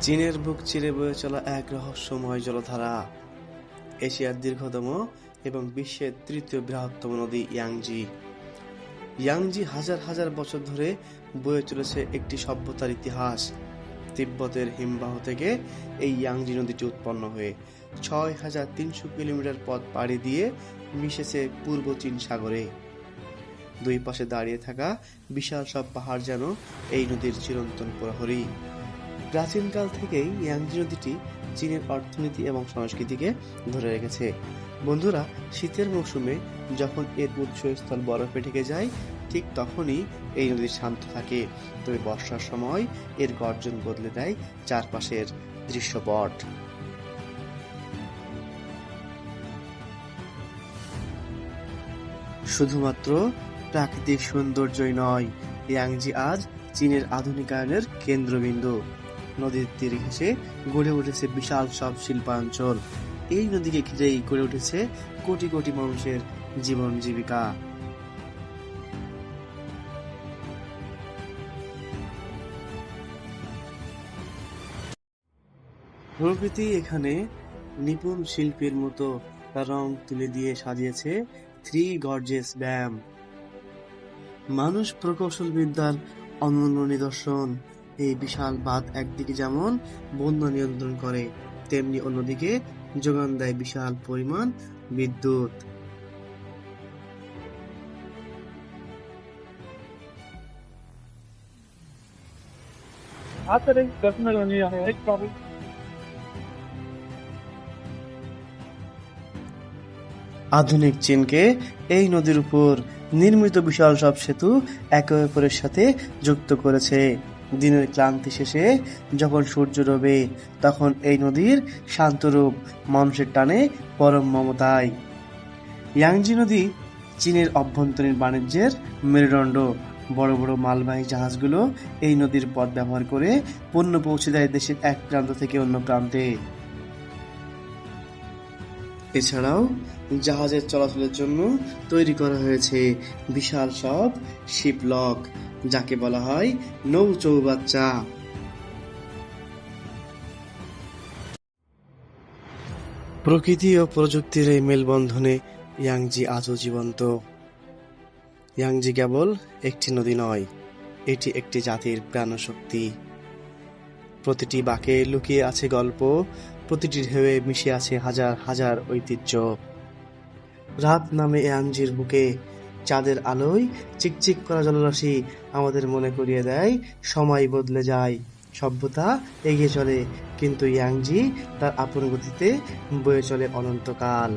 চীনের বুক চিরে বয়ে চলা এক রহস্যময় জলধারা, এশিয়ার দীর্ঘতম এবং বিশ্বের তৃতীয় বৃহত্তম নদী ইয়াংজি। ইয়াংজি হাজার হাজার বছর ধরে বয়ে চলেছে একটি সভ্যতার ইতিহাস। তিব্বতের হিমবাহ থেকে এই ইয়াংজি নদীটি উৎপন্ন হয়ে ৬,৩০০ কিলোমিটার পথ পাড়ি দিয়ে মিশেছে পূর্ব চীন সাগরে। দুই পাশে দাঁড়িয়ে থাকা বিশাল সব পাহাড় যেন এই নদীর চিরন্তন প্রহরী। প্রাচীনকাল থেকেই ইয়াংজি নদীটি চীনের অর্থনীতি এবং সংস্কৃতিকে ধরে রেখেছে। বন্ধুরা, শীতের মৌসুমে যখন এর উৎসস্থল বরফে ঢেকে যায়, ঠিক তখনই এই নদী শান্ত থাকে। তবে বর্ষার সময় এর গর্জন বদলে দেয় চারপাশের দৃশ্যপট। শুধুমাত্র প্রাকৃতিক সৌন্দর্যই নয়, ইয়াংজি আজ চীনের আধুনিকায়নের কেন্দ্রবিন্দু। নদীর তীর ঘেঁষে গড়ে উঠেছে বিশাল সব শিল্পাঞ্চল। এই নদীকে ঘিরেই গড়ে উঠেছে কোটি কোটি মানুষের জীবন জীবিকা। প্রকৃতি এখানে নিপুণ শিল্পীর মতো রং তুলে দিয়ে সাজিয়েছে থ্রি গর্জেস ব্যাম। মানুষ প্রকৌশল বিদ্যার অনন্য নিদর্শন। এই বিশাল বাঁধ একদিকে যেমন বন্যা নিয়ন্ত্রণ করে, তেমনি অন্যদিকে যোগান দেয় বিশাল পরিমাণ বিদ্যুৎ। After it, definitely a problem. আধুনিক চীনকে এই নদীর উপর নির্মিত বিশাল সব সেতু একে অপরের সাথে যুক্ত করেছে। দিনের ক্লান্তি শেষে যখন সূর্য ডোবে, তখন এই নদীর শান্ত রূপ মানুষের টানে পরম মমতায়। ইয়াংজি নদী চীনের অভ্যন্তরীণ বাণিজ্যের মেরুদণ্ড। বড় বড় মালবাহী জাহাজগুলো এই নদীর পথ ব্যবহার করে পণ্য পৌঁছে দেয় দেশের এক প্রান্ত থেকে অন্য প্রান্তে। এছাড়াও জাহাজের চলাচলের জন্য তৈরি করা হয়েছে বিশাল সব শিপ লক, যাকে বলা হয় নৌ চৌবাচ্চা। প্রকৃতি ও প্রযুক্তির এই মেলবন্ধনে ইয়াংজি আজও জীবন্ত। ইয়াংজি কেবল একটি নদী নয়, এটি একটি জাতির প্রাণশক্তি। প্রতিটি বাঁকে লুকিয়ে আছে গল্প, প্রতিটি ঢেউয়ে মিশে আছে হাজার হাজার ঐতিহ্য। রাত নামে ইয়াংজির বুকে, চাঁদের আলোয় চিকচিক করা জলরাশি আমাদের মনে করিয়ে দেয় সময় বদলে যায়, সভ্যতা এগিয়ে চলে, কিন্তু ইয়াংজি তার আপন গতিতে বয়ে চলে অনন্তকাল।